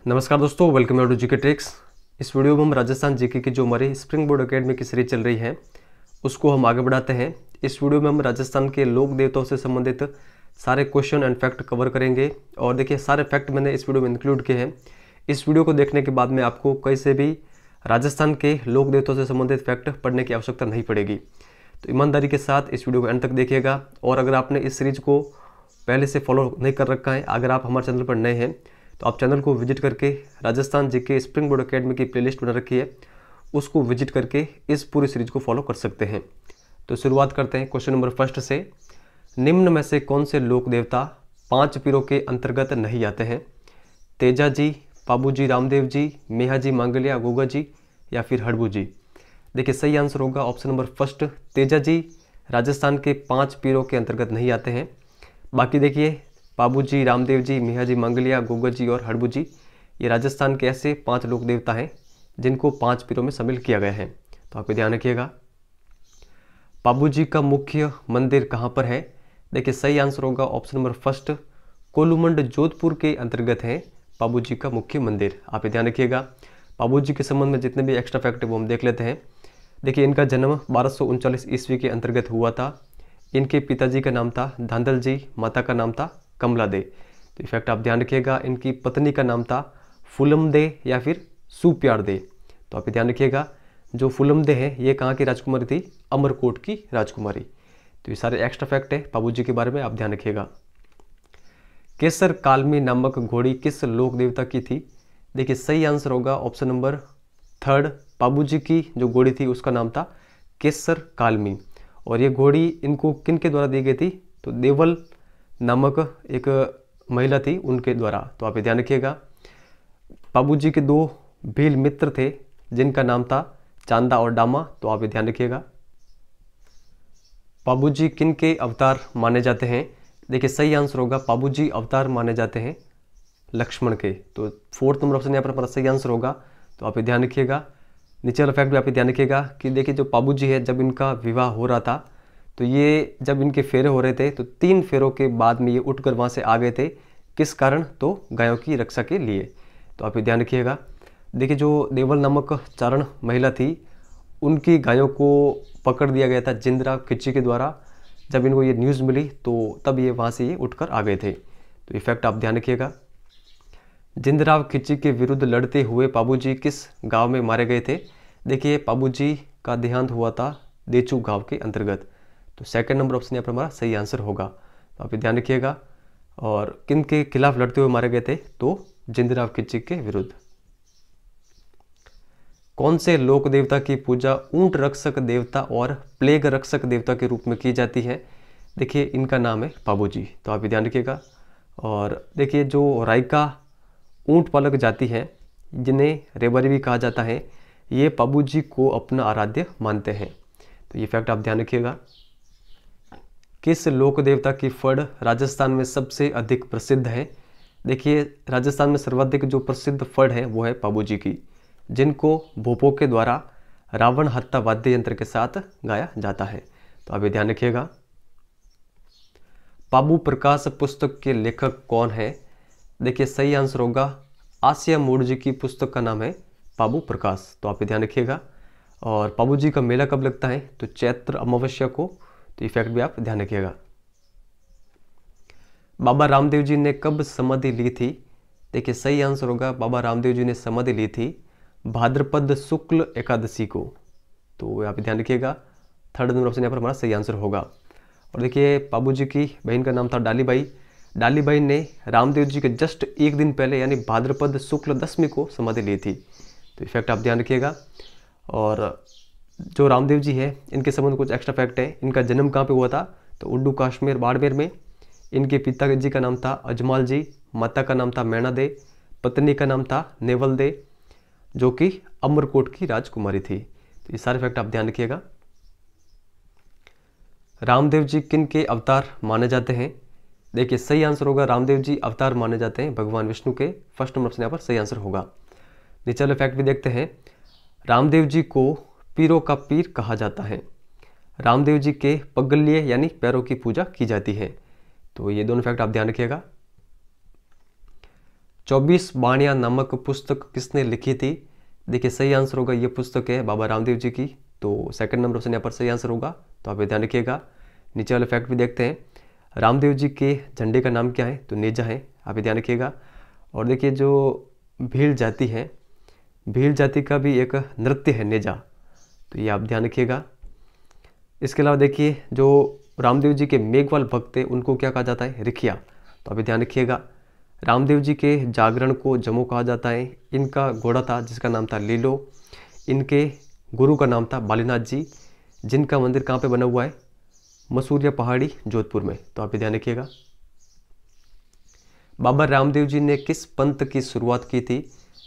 नमस्कार दोस्तों, welcome to GK tricks. इस वीडियो में हम राजस्थान जीके की जो हमारी स्प्रिंग बोर्ड एकेडमी की सीरीज चल रही है उसको हम आगे बढ़ाते हैं। इस वीडियो में हम राजस्थान के लोक देवताओं से संबंधित सारे क्वेश्चन एंड फैक्ट कवर करेंगे। और देखिए, सारे फैक्ट मैंने इस वीडियो में इंक्लूड किए हैं। इस वीडियो को देखने के बाद में आपको कहीं से भी राजस्थान के लोक देवताओं से संबंधित फैक्ट पढ़ने की आवश्यकता नहीं पड़ेगी। तो ईमानदारी के साथ इस वीडियो को एंड तक देखिएगा। और अगर आपने इस सीरीज को पहले से फॉलो नहीं कर रखा है, अगर आप हमारे चैनल पर नए हैं तो आप चैनल को विजिट करके Rajasthan GK spring board academy की प्लेलिस्ट बना रखी है, उसको विजिट करके इस पूरी सीरीज को फॉलो कर सकते हैं। तो शुरुआत करते हैं क्वेश्चन नंबर फर्स्ट से। निम्न में से कौन से लोक देवता 5 पीरों के अंतर्गत नहीं आते हैं? तेजा जी, पाबू जी रामदेव जी, मेहा जी मांगलिया गोगा जी या फिर हड़बू जी। देखिए, सही आंसर होगा option number first, Teja ji Rajasthan के 5 पीरों के अंतर्गत नहीं आते हैं। बाकी देखिए, पाबू जी रामदेव जी, मेहा जी मांगलिया गोगा जी और हड़बू जी, ये राजस्थान के ऐसे 5 लोक देवता हैं जिनको 5 पीरों में शामिल किया गया है। तो आप ये ध्यान रखिएगा। पाबू जी का मुख्य मंदिर कहाँ पर है? देखिए, सही आंसर होगा option number first, Kolumand Jodhpur के अंतर्गत है पाबू जी का मुख्य मंदिर। आप ये ध्यान रखिएगा। पाबू जी के संबंध में जितने भी एक्स्ट्रा फैक्ट है वो हम देख लेते हैं। देखिए, इनका जन्म 1239 ईस्वी के अंतर्गत हुआ था। इनके पिताजी का नाम था धांधल जी, माता का नाम था कमला दे। तो इफेक्ट आप ध्यान रखिएगा। इनकी पत्नी का नाम था फुलम दे या फिर सुप्यार दे। तो आप ध्यान रखिएगा, जो फुलम दे है ये कहाँ की राजकुमारी थी? अमरकोट की राजकुमारी। तो ये सारे एक्स्ट्रा फैक्ट है पाबू जी के बारे में, आप ध्यान रखिएगा। केसर कालमी नामक घोड़ी किस लोक देवता की थी? देखिए, सही आंसर होगा ऑप्शन नंबर थर्ड, पाबू जी की जो घोड़ी थी उसका नाम था केसर कालमी। और ये घोड़ी इनको किन के द्वारा दी गई थी? तो देवल नामक एक महिला थी उनके द्वारा। तो आप ये ध्यान रखिएगा। पाबू जी के 2 भील मित्र थे जिनका नाम था चांदा और डामा। तो आप ये ध्यान रखिएगा। पाबू जी किन के अवतार माने जाते हैं? देखिए, सही आंसर होगा पाबू जी अवतार माने जाते हैं लक्ष्मण के। तो 4th नंबर ऑप्शन यहाँ पर सही आंसर होगा। तो आप ये ध्यान रखिएगा। नीचे वाला फैक्ट भी आप ये ध्यान रखिएगा कि देखिए, जो पाबू जी है जब इनका विवाह हो रहा था तो ये जब इनके फेरे हो रहे थे तो 3 फेरों के बाद में ये उठकर वहाँ से आ गए थे। किस कारण? तो गायों की रक्षा के लिए। तो आप ये ध्यान रखिएगा। देखिए, जो देवल नामक चारण महिला थी उनकी गायों को पकड़ दिया गया था जिंदराव खिच्ची के द्वारा। जब इनको ये न्यूज़ मिली तो तब ये वहाँ से ये उठकर आ गए थे। तो इफेक्ट आप ध्यान रखिएगा। जिंदराव खिच्ची के विरुद्ध लड़ते हुए पाबू जी किस गाँव में मारे गए थे? देखिए, पाबू जी का देहांत हुआ था देचू गाँव के अंतर्गत। तो 2nd नंबर ऑप्शन यहाँ पर हमारा सही आंसर होगा। तो आप ध्यान रखिएगा। और किन के खिलाफ लड़ते हुए मारे गए थे? तो जिंदराव खिच्ची के विरुद्ध। कौन से लोक देवता की पूजा ऊंट रक्षक देवता और प्लेग रक्षक देवता के रूप में की जाती है? देखिए, इनका नाम है पाबू जी। तो आप ध्यान रखिएगा। और देखिए, जो रायका ऊंट पालक जाति है जिन्हें रेबरी भी कहा जाता है, ये पाबू जी को अपना आराध्य मानते हैं। तो ये फैक्ट आप ध्यान रखिएगा। किस लोक देवता की फड़ राजस्थान में सबसे अधिक प्रसिद्ध है? देखिए, राजस्थान में सर्वाधिक जो प्रसिद्ध फड़ है वो है पाबू जी की, जिनको भोपों के द्वारा रावण हत्ता वाद्य यंत्र के साथ गाया जाता है। तो आप ये ध्यान रखिएगा। पाबू प्रकाश पुस्तक के लेखक कौन है? देखिए, सही आंसर होगा आसिया मूड जी की पुस्तक का नाम है पाबू प्रकाश। तो आप ये ध्यान रखिएगा। और पाबू जी का मेला कब लगता है? तो चैत्र अमावस्या को। तो इफेक्ट भी आप ध्यान रखिएगा। बाबा रामदेव जी ने कब समाधि ली थी? देखिए, सही आंसर होगा बाबा रामदेव जी ने समाधि ली थी भाद्रपद शुक्ल एकादशी को। तो आप ध्यान रखिएगा। 3rd नंबर ऑप्शन यहाँ पर हमारा सही आंसर होगा। और देखिए, पाबू जी की बहन का नाम था डालीबाई। डालीबाई ने रामदेव जी के जस्ट एक दिन पहले यानी भाद्रपद शुक्ल दशमी को समाधि ली थी। तो इफेक्ट आप ध्यान रखिएगा। और जो रामदेव जी है इनके संबंध कुछ एक्स्ट्रा फैक्ट है। इनका जन्म कहाँ पे हुआ था? तो उड्डू कश्मीर बाड़मेर में। इनके पिताजी का नाम था अजमाल जी, माता का नाम था मैना दे, पत्नी का नाम था नेवल दे जो कि अमरकोट की राजकुमारी थी। तो ये सारे फैक्ट आप ध्यान रखिएगा। रामदेव जी किन के अवतार माने जाते हैं? देखिए, सही आंसर होगा रामदेव जी अवतार माने जाते हैं भगवान विष्णु के। 1st नंबर ऑप्शन यहाँ पर सही आंसर होगा। नीचे वाले फैक्ट भी देखते हैं। रामदेव जी को पीरों का पीर कहा जाता है। रामदेव जी के पगल्ये यानी पैरों की पूजा की जाती है। तो ये दोनों फैक्ट आप ध्यान रखिएगा। 24 बाणियाँ नामक पुस्तक किसने लिखी थी? देखिए सही आंसर होगा ये पुस्तक है बाबा रामदेव जी की। तो सेकंड नंबर ऑप्शन यहाँ पर सही आंसर होगा। तो आप ये ध्यान रखिएगा। नीचे वाले फैक्ट भी देखते हैं। रामदेव जी के झंडे का नाम क्या है? तो नेजा है। आप ये ध्यान रखिएगा। और देखिए जो भील जाति है, भील जाति का भी एक नृत्य है नेजा, तो ये आप ध्यान रखिएगा। इसके अलावा देखिए जो रामदेव जी के मेघवाल भक्त थे उनको क्या कहा जाता है? रिखिया। तो अभी ध्यान रखिएगा। रामदेव जी के जागरण को जमो कहा जाता है। इनका घोड़ा था जिसका नाम था लीलो। इनके गुरु का नाम था बालीनाथ जी, जिनका मंदिर कहाँ पे बना हुआ है? मसूरिया पहाड़ी जोधपुर में। तो आप ध्यान रखिएगा। बाबा रामदेव जी ने किस पंथ की शुरुआत की थी?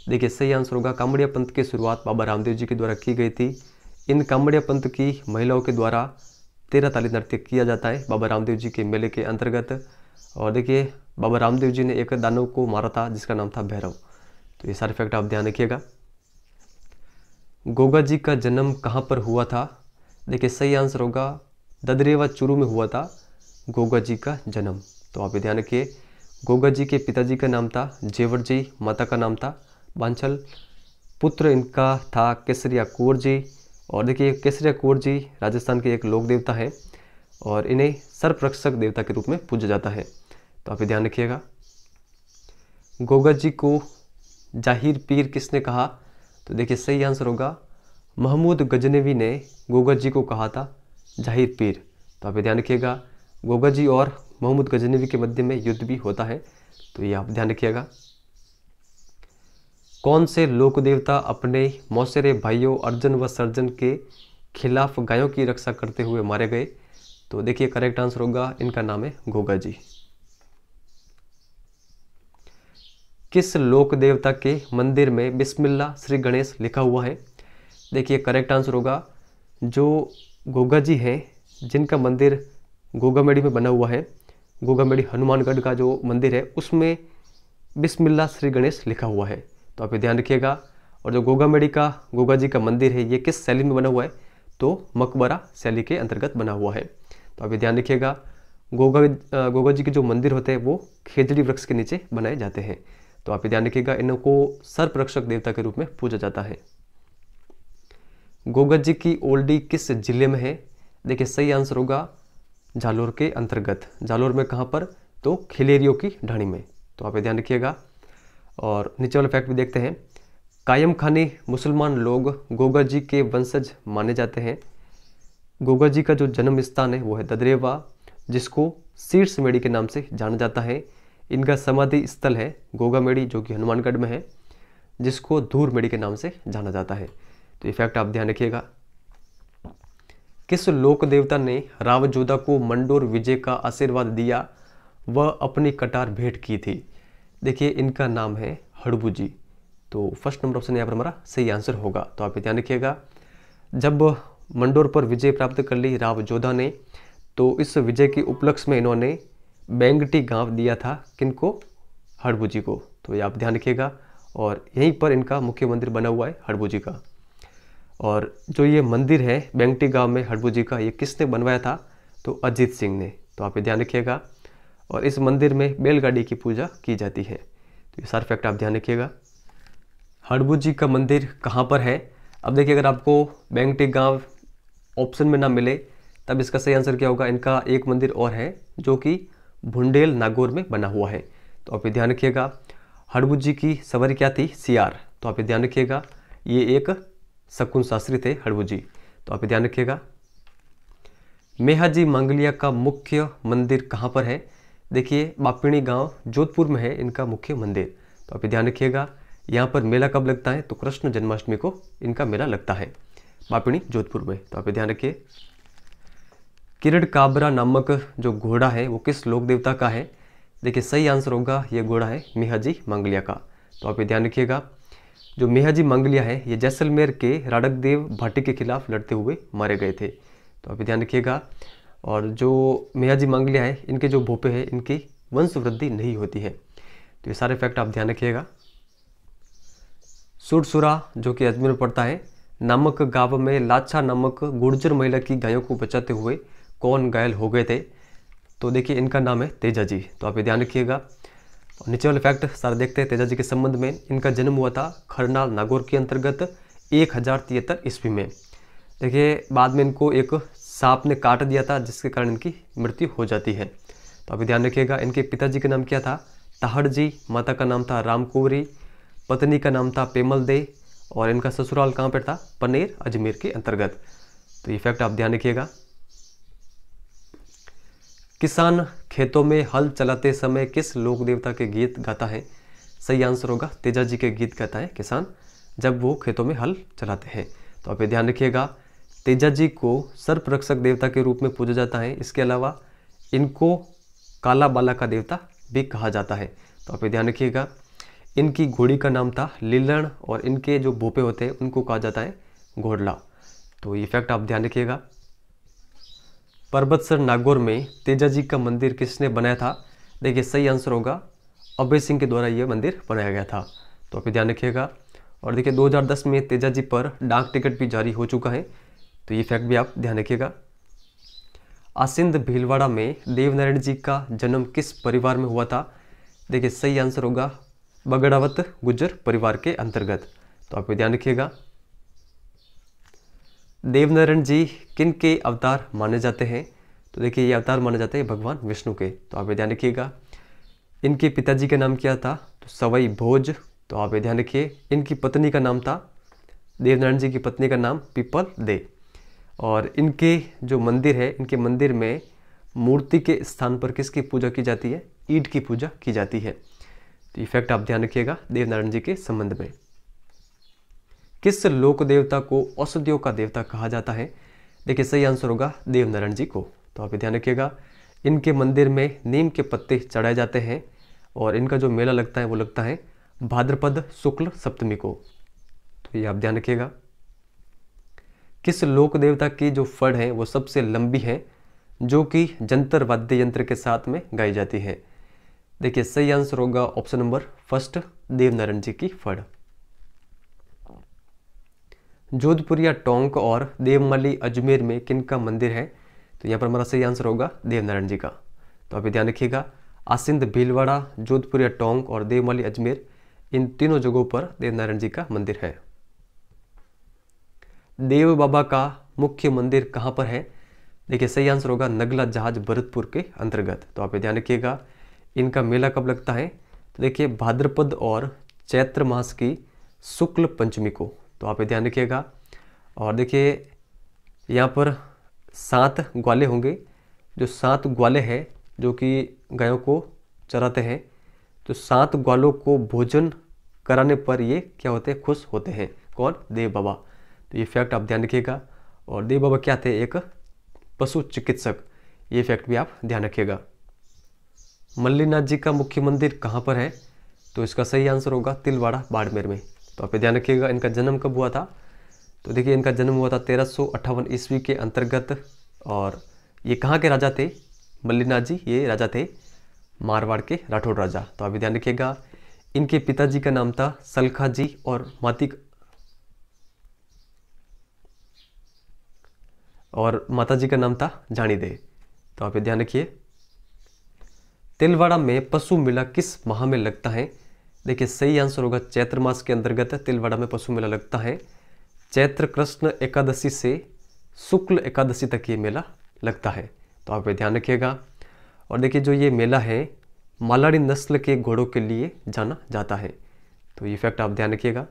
देखिए सही आंसर होगा कामड़िया पंथ की शुरुआत बाबा रामदेव जी के द्वारा की गई थी। इन कामड़िया पंथ की महिलाओं के द्वारा 13 ताली नृत्य किया जाता है बाबा रामदेव जी के मेले के अंतर्गत। और देखिए बाबा रामदेव जी ने एक दानव को मारा था जिसका नाम था भैरव। तो ये सारे फैक्ट आप ध्यान रखिएगा। गोगा जी का जन्म कहाँ पर हुआ था? देखिए सही आंसर होगा ददरेवा चूरू में हुआ था गोगा जी का जन्म। तो आप ध्यान रखिए। गोगा जी के पिताजी का नाम था जेवर जी, माता का नाम था बांछल, पुत्र इनका था केसरिया कुंवर जी। और देखिए केसरिया कुंवर जी राजस्थान के एक लोक देवता हैं और इन्हें सर्परक्षक देवता के रूप में पूजा जाता है। तो आप ध्यान रखिएगा। गोगा जी को जाहिर पीर किसने कहा? तो देखिए सही आंसर होगा महमूद गजनवी ने गोगा जी को कहा था जाहिर पीर। तो आप ध्यान रखिएगा। गोगा जी और महमूद गजनवी के मध्य में युद्ध भी होता है, तो ये आप ध्यान रखिएगा। कौन से लोक देवता अपने मौसेरे भाइयों अर्जुन व सर्जन के खिलाफ गायों की रक्षा करते हुए मारे गए? तो देखिए करेक्ट आंसर होगा इनका नाम है गोगा जी। किस लोक देवता के मंदिर में बिस्मिल्लाह श्री गणेश लिखा हुआ है? देखिए करेक्ट आंसर होगा जो गोगा जी हैं जिनका मंदिर गोगामेड़ी में बना हुआ है, गोगामेड़ी हनुमानगढ़ का जो मंदिर है उसमें बिस्मिल्लाह श्री गणेश लिखा हुआ है। तो आप ध्यान रखिएगा। और जो गोगामेड़ी का गोगा जी का मंदिर है ये किस शैली में बना हुआ है? तो मकबरा शैली के अंतर्गत बना हुआ है। तो आप ध्यान रखिएगा। गोगा जी के जो मंदिर होते हैं वो खेजड़ी वृक्ष के नीचे बनाए जाते हैं। तो आप ध्यान रखिएगा। इनको सर्परक्षक देवता के रूप में पूजा जाता है। गोगा जी की ओल्डी किस जिले में है? देखिए सही आंसर होगा जालोर के अंतर्गत। जालोर में कहाँ पर? तो खिलेरियों की ढाणी में। तो आप ध्यान रखिएगा। और नीचे वाला फैक्ट भी देखते हैं। कायम खानी मुसलमान लोग गोगा जी के वंशज माने जाते हैं। गोगा जी का जो जन्म स्थान है वो है ददरेवा, जिसको शीर्षमेड़ी के नाम से जाना जाता है। इनका समाधि स्थल है गोगामेड़ी जो कि हनुमानगढ़ में है, जिसको धूरमेड़ी के नाम से जाना जाता है। तो ये फैक्ट आप ध्यान रखिएगा। किस लोक देवता ने रावजोधा को मंडोर विजय का आशीर्वाद दिया व अपनी कटार भेंट की थी? देखिए इनका नाम है हड़बू जी। तो फर्स्ट नंबर ऑप्शन यहाँ पर हमारा सही आंसर होगा। तो आप ध्यान रखिएगा। जब मंडोर पर विजय प्राप्त कर ली रावजोधा ने, तो इस विजय के उपलक्ष्य में इन्होंने बेंगटी गांव दिया था किनको? हड़बू जी को। तो ये आप ध्यान रखिएगा। और यहीं पर इनका मुख्य मंदिर बना हुआ है हड़बू जी का। और जो ये मंदिर है बेंगटी गांव में हड़बू जी का, ये किसने बनवाया था? तो अजीत सिंह ने। तो आप ध्यान रखिएगा। और इस मंदिर में बैलगाड़ी की पूजा की जाती है। तो ये सारे फैक्ट आप ध्यान रखिएगा। हड़बू जी का मंदिर कहाँ पर है? अब देखिए अगर आपको बेंगटी गांव ऑप्शन में ना मिले तब इसका सही आंसर क्या होगा? इनका एक मंदिर और है जो कि भुंडेल नागौर में बना हुआ है। तो आप ध्यान रखिएगा। हड़बू जी की सवारी क्या थी? सियार। तो आप ध्यान रखिएगा। ये एक शकुन शास्त्री थे हड़बू जी। तो आप ध्यान रखिएगा। मेहाजी मांगलिया का मुख्य मंदिर कहाँ पर है? देखिए बापिणी गांव जोधपुर में है इनका मुख्य मंदिर। तो आप ध्यान रखिएगा। यहाँ पर मेला कब लगता है? तो कृष्ण जन्माष्टमी को इनका मेला लगता है बापिणी जोधपुर में। तो आप ध्यान रखिए। किरण काबरा नामक जो घोड़ा है वो किस लोक देवता का है? देखिए सही आंसर होगा ये घोड़ा है मेहाजी मांगलिया का। तो आप ध्यान रखिएगा। जो मेहाजी मांगलिया है ये जैसलमेर के राड़कदेव भाटी के खिलाफ लड़ते हुए मारे गए थे। तो आप ध्यान रखिएगा। और जो मेहाजी मांगलिया है इनके जो भोपे हैं इनकी वंश वृद्धि नहीं होती है। तो ये सारे फैक्ट आप ध्यान रखिएगा। सुरसुरा जो कि अजमेर में पड़ता है नामक गांव में लाछा नामक गुर्जर महिला की गायों को बचाते हुए कौन घायल हो गए थे? तो देखिए इनका नाम है तेजा जी। तो आप ध्यान रखिएगा। और नीचे वाले फैक्ट सारे देखते हैं तेजा जी के संबंध में। इनका जन्म हुआ था खरनाल नागौर के अंतर्गत 1073 ईस्वी में। देखिए बाद में इनको एक सांप ने काट दिया था जिसके कारण इनकी मृत्यु हो जाती है। तो अभी ध्यान रखिएगा। इनके पिताजी का नाम क्या था? ताहड़ जी। माता का नाम था रामकुंवरी। पत्नी का नाम था पेमल दे। और इनका ससुराल कहाँ पर था? पनेर अजमेर के अंतर्गत। तो ये फैक्ट आप ध्यान रखिएगा। किसान खेतों में हल चलाते समय किस लोक देवता के गीत गाता है? सही आंसर होगा तेजा जी के गीत गाता है किसान जब वो खेतों में हल चलाते हैं। तो आप ये ध्यान रखिएगा। तेजा जी को सर्प रक्षक देवता के रूप में पूजा जाता है। इसके अलावा इनको काला बाला का देवता भी कहा जाता है। तो आप ये ध्यान रखिएगा। इनकी घोड़ी का नाम था लीलण और इनके जो भोपे होते हैं उनको कहा जाता है घोड़ला। तो ये फैक्ट आप ध्यान रखिएगा। पर्वतसर नागौर में तेजा जी का मंदिर किसने बनाया था? देखिए सही आंसर होगा अभय सिंह के द्वारा यह मंदिर बनाया गया था। तो आप ध्यान रखिएगा। और देखिए 2010 में तेजा जी पर डाक टिकट भी जारी हो चुका है। तो ये फैक्ट भी आप ध्यान रखिएगा। आसिंद भीलवाड़ा में देवनारायण जी का जन्म किस परिवार में हुआ था? देखिए सही आंसर होगा बगड़ावत गुज्जर परिवार के अंतर्गत। तो आप ध्यान रखिएगा। देवनारायण जी किन के अवतार माने जाते हैं? तो देखिए ये अवतार माने जाते हैं भगवान विष्णु के। तो आप ध्यान रखिएगा। इनके पिताजी का नाम क्या था? तो सवाई भोज। तो आप ध्यान रखिए। इनकी पत्नी का नाम था, देवनारायण जी की पत्नी का नाम पीपल दे। और इनके जो मंदिर है, इनके मंदिर में मूर्ति के स्थान पर किसकी पूजा की जाती है? ईंट की पूजा की जाती है। तो ये फैक्ट आप ध्यान रखिएगा देवनारायण जी के संबंध में। किस लोक देवता को औषधियों का देवता कहा जाता है? देखिए सही आंसर होगा देवनारायण जी को। तो आप ध्यान रखिएगा। इनके मंदिर में नीम के पत्ते चढ़ाए जाते हैं और इनका जो मेला लगता है वो लगता है भाद्रपद शुक्ल सप्तमी को। तो ये आप ध्यान रखिएगा। किस लोक देवता की जो फड़ है वो सबसे लंबी है जो कि जंतर वाद्य यंत्र के साथ में गाई जाती है? देखिए सही आंसर होगा ऑप्शन नंबर फर्स्ट देवनारायण जी की फड़। जोधपुरिया टोंक और देवमाली अजमेर में किनका मंदिर है? तो यहाँ पर हमारा सही आंसर होगा देवनारायण जी का। तो अभी ध्यान रखिएगा। आसिंद भीलवाड़ा, जोधपुरिया टोंक और देवमाली अजमेर, इन तीनों जगहों पर देवनारायण जी का मंदिर है। देव बाबा का मुख्य मंदिर कहाँ पर है? देखिए सही आंसर होगा नगला जहाज भरतपुर के अंतर्गत। तो आप ध्यान रखिएगा। इनका मेला कब लगता है? तो देखिए भाद्रपद और चैत्र मास की शुक्ल पंचमी को। तो आप ध्यान रखिएगा। और देखिए यहाँ पर 7 ग्वाले होंगे। जो 7 ग्वाले हैं जो कि गायों को चराते हैं, तो 7 ग्वालों को भोजन कराने पर ये क्या होते हैं? खुश होते हैं। कौन? देव बाबा। तो ये फैक्ट आप ध्यान रखिएगा। और देव बाबा क्या थे? एक पशु चिकित्सक। ये फैक्ट भी आप ध्यान रखिएगा। मल्लीनाथ जी का मुख्य मंदिर कहाँ पर है? तो इसका सही आंसर होगा तिलवाड़ा बाड़मेर में। तो आप ध्यान रखिएगा। इनका जन्म कब हुआ था? तो देखिए इनका जन्म हुआ था 1358 ईस्वी के अंतर्गत। और ये कहाँ के राजा थे? मल्लीनाथ जी ये राजा थे मारवाड़ के राठौड़ राजा। तो आप ध्यान रखिएगा। इनके पिताजी का नाम था सलखा जी और माता जी का नाम था जानी दे। तो आप ध्यान रखिए। तिलवाड़ा में पशु मेला किस माह में लगता है? देखिए सही आंसर होगा चैत्र मास के अंतर्गत तिलवाड़ा में पशु मेला लगता है। चैत्र कृष्ण एकादशी से शुक्ल एकादशी तक ये मेला लगता है। तो आप ध्यान रखिएगा। और देखिए जो ये मेला है मालाड़ी नस्ल के घोड़ों के लिए जाना जाता है। तो ये फैक्ट आप ध्यान रखिएगा।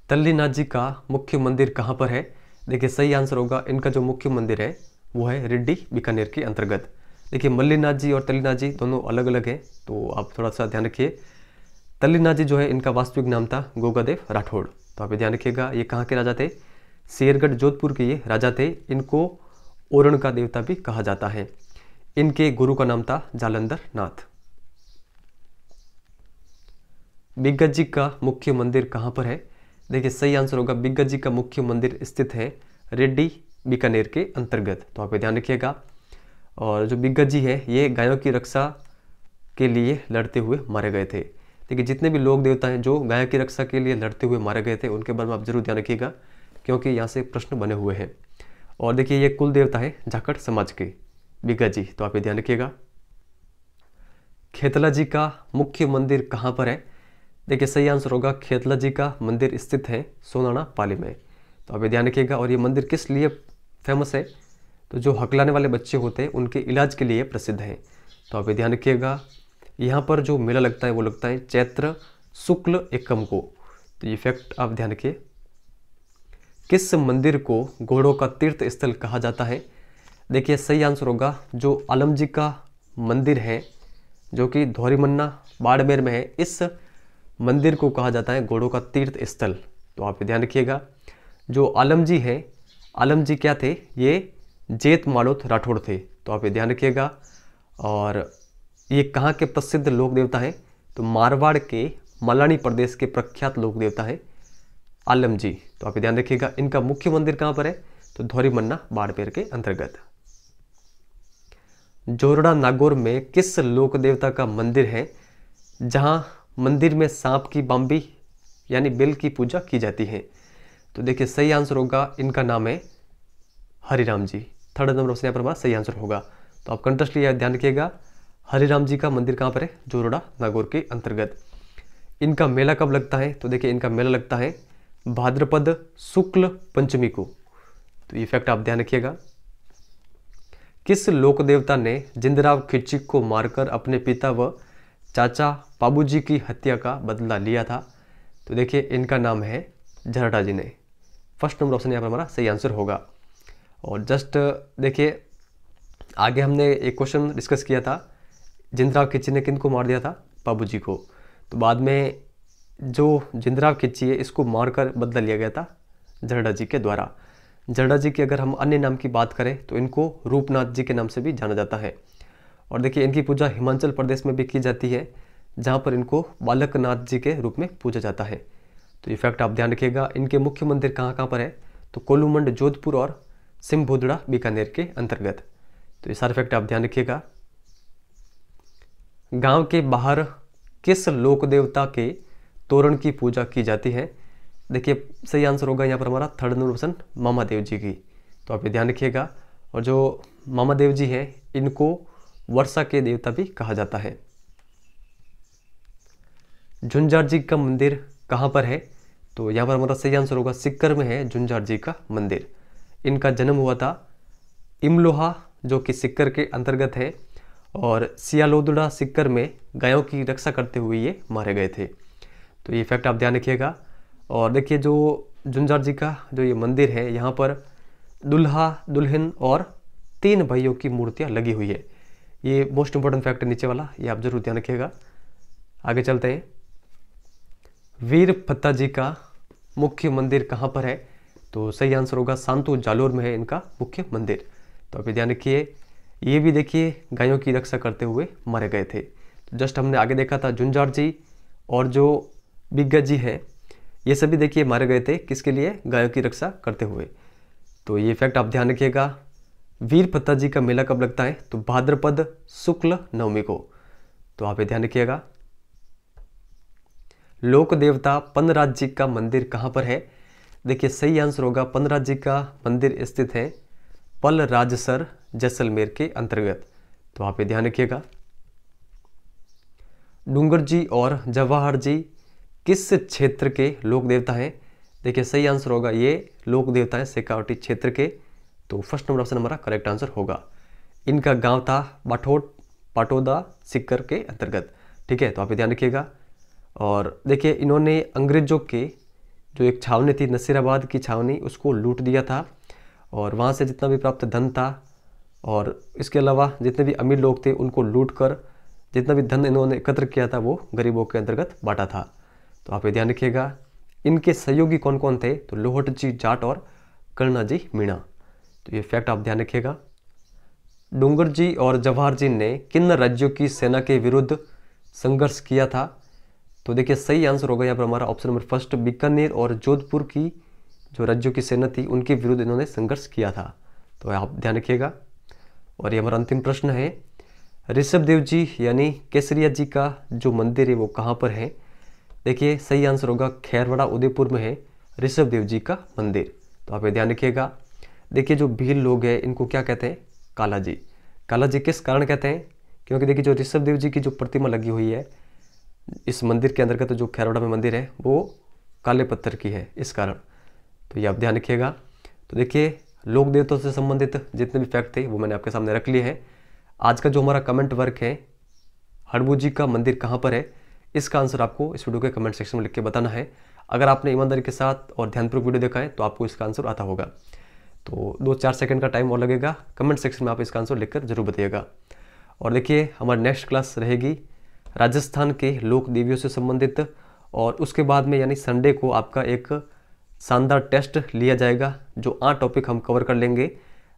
तल्लीनाथ जी का मुख्य मंदिर कहाँ पर है? देखिए सही आंसर होगा इनका जो मुख्य मंदिर है वो है रिड्डी बीकानेर के अंतर्गत। देखिए मल्लीनाथ जी और तल्लीनाथ जी दोनों अलग अलग हैं, तो आप थोड़ा सा ध्यान रखिए। तल्लीनाथ जी जो है इनका वास्तविक नाम था गोगादेव राठौड़। तो आप ध्यान रखिएगा। ये कहाँ के राजा थे? शेरगढ़ जोधपुर के ये राजा थे। इनको ओरण का देवता भी कहा जाता है। इनके गुरु का नाम था जालंधर नाथ। बिग्गज जी का मुख्य मंदिर कहाँ पर है? देखिए सही आंसर होगा बिग्गज जी का मुख्य मंदिर स्थित है रेड्डी बीकानेर के अंतर्गत। तो आप ध्यान रखिएगा। और जो बिग्गज जी है ये गायों की रक्षा के लिए लड़ते हुए मारे गए थे। देखिए जितने भी लोग देवता हैं जो गायों की रक्षा के लिए लड़ते हुए मारे गए थे उनके बारे में आप जरूर ध्यान रखिएगा क्योंकि यहाँ से प्रश्न बने हुए हैं। और देखिए ये कुल देवता है जाखड़ समाज के बिग्गज जी। तो आप ये ध्यान रखिएगा। खेतला जी का मुख्य मंदिर कहाँ पर है? देखिए सही आंसर होगा खेतला जी का मंदिर स्थित है सोनाना पाली में। तो आप ये ध्यान रखिएगा। और ये मंदिर किस लिए फेमस है? तो जो हकलाने वाले बच्चे होते हैं उनके इलाज के लिए प्रसिद्ध है। तो आप ये ध्यान रखिएगा। यहाँ पर जो मेला लगता है वो लगता है चैत्र शुक्ल एकम को। तो ये फैक्ट आप ध्यान रखिए। किस मंदिर को घोड़ों का तीर्थ स्थल कहा जाता है? देखिए सही आंसर होगा जो आलम जी का मंदिर है जो कि धौरीमन्ना बाड़मेर में है, इस मंदिर को कहा जाता है घोड़ों का तीर्थ स्थल। तो आप ध्यान रखिएगा। जो आलम जी हैं, आलम जी क्या थे? ये जेत मालोत राठौड़ थे। तो आप ये ध्यान रखिएगा। और ये कहाँ के प्रसिद्ध लोक देवता हैं? तो मारवाड़ के मलानी प्रदेश के प्रख्यात लोक देवता हैं आलम जी। तो आप ध्यान रखिएगा। इनका मुख्य मंदिर कहाँ पर है? तो धौरीमन्ना बाड़मेर के अंतर्गत। जोरड़ा नागौर में किस लोक देवता का मंदिर है जहां मंदिर में सांप की बाम्बी यानी बेल की पूजा की जाती है? तो देखिए सही आंसर होगा, इनका नाम है हरिराम जी। थर्ड नंबर ऑप्शन यहाँ पर हमारा सही आंसर होगा। तो आप कंटेस्टली ध्यान रखिएगा। हरिराम जी का मंदिर कहाँ पर है? जोरड़ा नागौर के अंतर्गत। इनका मेला कब लगता है? तो देखिए इनका मेला लगता है भाद्रपद शुक्ल पंचमी को। तो ये फैक्ट आप ध्यान रखिएगा। किस लोक देवता ने जिंदराव खिच्ची को मारकर अपने पिता व चाचा पाबूजी की हत्या का बदला लिया था? तो देखिए इनका नाम है झरटा जी ने। फर्स्ट नंबर ऑप्शन यहाँ पर हमारा सही आंसर होगा। और जस्ट देखिए आगे हमने एक क्वेश्चन डिस्कस किया था, जिंदराव खिच्ची ने किन को मार दिया था? पाबूजी को। तो बाद में जो जिंदराव खिच्ची है इसको मारकर बदला लिया गया था झरटा जी के द्वारा। झरटा जी की अगर हम अन्य नाम की बात करें तो इनको रूपनाथ जी के नाम से भी जाना जाता है। और देखिए इनकी पूजा हिमाचल प्रदेश में भी की जाती है जहाँ पर इनको बालकनाथ जी के रूप में पूजा जाता है। तो ये फैक्ट आप ध्यान रखिएगा। इनके मुख्य मंदिर कहाँ कहाँ पर है? तो कोलूमंड जोधपुर और सिम्भोदड़ा बीकानेर के अंतर्गत। तो ये सारे फैक्ट आप ध्यान रखिएगा। गांव के बाहर किस लोक देवता के तोरण की पूजा की जाती है? देखिए सही आंसर होगा यहाँ पर हमारा थर्ड नंबर ऑप्शन मामा देव जी की। तो आप ये ध्यान रखिएगा। और जो मामा देव जी हैं इनको वर्षा के देवता भी कहा जाता है। झुंझार जी का मंदिर कहाँ पर है? तो यहाँ पर हमारा सही आंसर होगा सिक्कर में है झुंझार जी का मंदिर। इनका जन्म हुआ था इमलोहा जो कि सिक्कर के अंतर्गत है, और सियालोदड़ा सिक्कर में गायों की रक्षा करते हुए ये मारे गए थे। तो ये फैक्ट आप ध्यान रखिएगा। और देखिए जो झुंझार जी का जो ये मंदिर है यहाँ पर दुल्हा दुल्हन और 3 भाइयों की मूर्तियाँ लगी हुई है। ये मोस्ट इंपॉर्टेंट फैक्ट है नीचे वाला, ये आप जरूर ध्यान रखिएगा। आगे चलते हैं। वीर फत्ता जी का मुख्य मंदिर कहाँ पर है? तो सही आंसर होगा सांतु जालोर में है इनका मुख्य मंदिर। तो अभी ध्यान रखिए। ये भी देखिए गायों की रक्षा करते हुए मारे गए थे। तो जस्ट हमने आगे देखा था झुंझार जी और जो बिग्गा जी है ये सभी देखिए मारे गए थे किसके लिए? गायों की रक्षा करते हुए। तो ये फैक्ट आप ध्यान रखिएगा। वीर फत्ता जी का मेला कब लगता है? तो भाद्रपद शुक्ल नवमी को। तो आप ये ध्यान रखिएगा। लोक देवता पनराज जी का मंदिर कहाँ पर है? देखिए सही आंसर होगा पनराज जी का मंदिर स्थित है पलराजसर जैसलमेर के अंतर्गत। तो आप ये ध्यान रखिएगा। डूंगर जी और जवाहर जी किस क्षेत्र के लोक देवता हैं? देखिए सही आंसर होगा ये लोक देवता है शेखावाटी क्षेत्र के। तो फर्स्ट नंबर ऑप्शन हमारा करेक्ट आंसर होगा। इनका गांव था बाठोट पाटोदा सिक्कर के अंतर्गत। ठीक है, तो आप ध्यान रखिएगा। और देखिए इन्होंने अंग्रेजों के जो एक छावनी थी नसीराबाद की छावनी उसको लूट दिया था, और वहाँ से जितना भी प्राप्त धन था और इसके अलावा जितने भी अमीर लोग थे उनको लूट कर जितना भी धन इन्होंने एकत्र किया था वो गरीबों के अंतर्गत बांटा था। तो आप ये ध्यान रखिएगा। इनके सहयोगी कौन कौन थे? तो लोहट जी जाट और कर्णा जी मीणा। तो ये फैक्ट आप ध्यान रखिएगा। डूंगर जी और जवाहर जी ने किन राज्यों की सेना के विरुद्ध संघर्ष किया था? तो देखिए सही आंसर होगा यहाँ पर हमारा ऑप्शन नंबर फर्स्ट बीकानेर और जोधपुर की जो राज्यों की सेना थी उनके विरुद्ध इन्होंने संघर्ष किया था। तो आप ध्यान रखिएगा। और ये हमारा अंतिम प्रश्न है, ऋषभ देव जी यानी केसरिया जी का जो मंदिर है वो कहाँ पर है? देखिए सही आंसर होगा खैरवाड़ा उदयपुर में है ऋषभ देव जी का मंदिर। तो आप ये ध्यान रखिएगा। देखिए जो भील लोग हैं इनको क्या कहते हैं? काला जी। काला जी किस कारण कहते हैं? क्योंकि देखिए जो ऋषभ देव जी की जो प्रतिमा लगी हुई है इस मंदिर के अंतर्गत, जो खैरौड़ा में मंदिर है वो काले पत्थर की है, इस कारण। तो ये आप ध्यान रखिएगा। तो देखिए लोक देवताओं से संबंधित जितने भी फैक्ट थे वो मैंने आपके सामने रख लिए हैं। आज का जो हमारा कमेंट वर्क है, हड़बू जी का मंदिर कहाँ पर है, इसका आंसर आपको इस वीडियो के कमेंट सेक्शन में लिख के बताना है। अगर आपने ईमानदारी के साथ और ध्यानपूर्वक वीडियो देखा है तो आपको इसका आंसर आता होगा। तो 2-4 सेकंड का टाइम और लगेगा, कमेंट सेक्शन में आप इसका आंसर लिखकर जरूर बताइएगा। और देखिए हमारी नेक्स्ट क्लास रहेगी राजस्थान के लोक देवियों से संबंधित, और उसके बाद में यानी संडे को आपका एक शानदार टेस्ट लिया जाएगा जो 8 टॉपिक हम कवर कर लेंगे।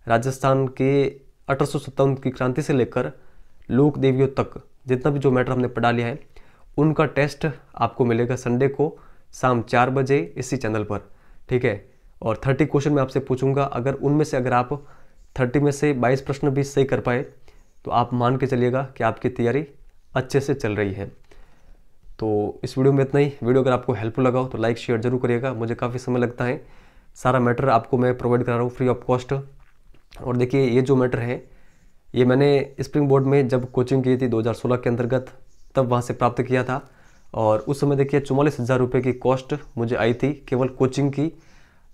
राजस्थान के 1857 की क्रांति से लेकर लोक देवियों तक जितना भी जो मैटर हमने पढ़ा लिया है उनका टेस्ट आपको मिलेगा संडे को शाम 4 बजे इसी चैनल पर, ठीक है। और 30 क्वेश्चन मैं आपसे पूछूंगा, अगर उनमें से अगर आप 30 में से 22 प्रश्न भी सही कर पाए तो आप मान के चलिएगा कि आपकी तैयारी अच्छे से चल रही है। तो इस वीडियो में इतना ही। वीडियो अगर आपको हेल्पफुल लगा हो तो लाइक शेयर जरूर करिएगा, मुझे काफ़ी समय लगता है। सारा मैटर आपको मैं प्रोवाइड करा रहा हूँ फ्री ऑफ कॉस्ट। और देखिए ये जो मैटर है ये मैंने स्प्रिंग बोर्ड में जब कोचिंग की थी 2016 के अंतर्गत, तब वहाँ से प्राप्त किया था। और उस समय देखिए 44,000 रुपये की कॉस्ट मुझे आई थी केवल कोचिंग की।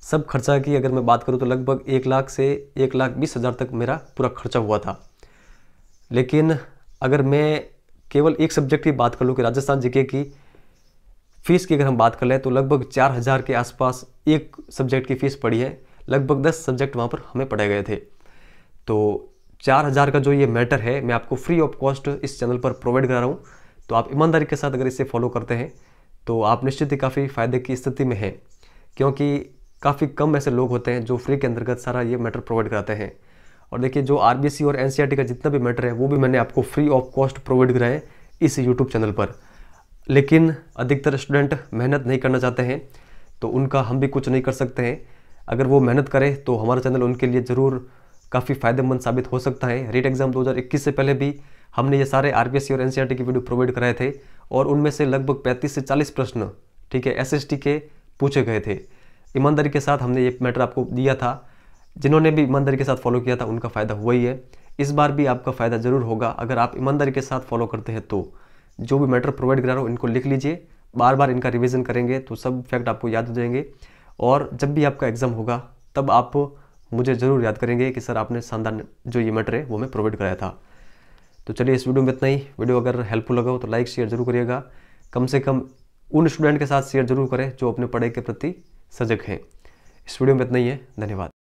सब खर्चा की अगर मैं बात करूँ तो लगभग 1 लाख से 1,20,000 तक मेरा पूरा खर्चा हुआ था। लेकिन अगर मैं केवल एक सब्जेक्ट की बात कर लूँ कि राजस्थान जीके की फ़ीस की अगर हम बात कर लें तो लगभग 4,000 के आसपास एक सब्जेक्ट की फ़ीस पड़ी है। लगभग 10 सब्जेक्ट वहाँ पर हमें पढ़ाए गए थे। तो 4,000 का जो ये मैटर है मैं आपको फ्री ऑफ कॉस्ट इस चैनल पर प्रोवाइड करा रहा हूँ। तो आप ईमानदारी के साथ अगर इसे फॉलो करते हैं तो आप निश्चित ही काफ़ी फ़ायदे की स्थिति में हैं, क्योंकि काफ़ी कम ऐसे लोग होते हैं जो फ्री के अंतर्गत सारा ये मैटर प्रोवाइड कराते हैं। और देखिए जो आरबीएससी और एनसीईआरटी का जितना भी मैटर है वो भी मैंने आपको फ्री ऑफ कॉस्ट प्रोवाइड कराए इस यूट्यूब चैनल पर। लेकिन अधिकतर स्टूडेंट मेहनत नहीं करना चाहते हैं तो उनका हम भी कुछ नहीं कर सकते हैं। अगर वो मेहनत करें तो हमारा चैनल उनके लिए ज़रूर काफ़ी फ़ायदेमंद साबित हो सकता है। रीट एग्ज़ाम 2021 से पहले भी हमने ये सारे आरबीएससी और एनसीईआरटी की वीडियो प्रोवाइड कराए थे और उनमें से लगभग 35 से 40 प्रश्न, ठीक है, एसएसटी के पूछे गए थे। ईमानदारी के साथ हमने ये मैटर आपको दिया था। जिन्होंने भी ईमानदारी के साथ फॉलो किया था उनका फ़ायदा हुआ ही है। इस बार भी आपका फ़ायदा ज़रूर होगा अगर आप ईमानदारी के साथ फॉलो करते हैं। तो जो भी मैटर प्रोवाइड करा रहा हूँ इनको लिख लीजिए, बार बार इनका रिवीजन करेंगे तो सब फैक्ट आपको याद हो जाएंगे। और जब भी आपका एग्ज़ाम होगा तब आप मुझे ज़रूर याद करेंगे कि सर आपने शानदार जो ये मैटर है वो मैं प्रोवाइड कराया था। तो चलिए इस वीडियो में इतना ही। वीडियो अगर हेल्पफुल लगा हो तो लाइक शेयर जरूर करिएगा। कम से कम उन स्टूडेंट के साथ शेयर जरूर करें जो अपने पढ़ाई के प्रति सजग हैं। इस वीडियो में इतना ही है। धन्यवाद।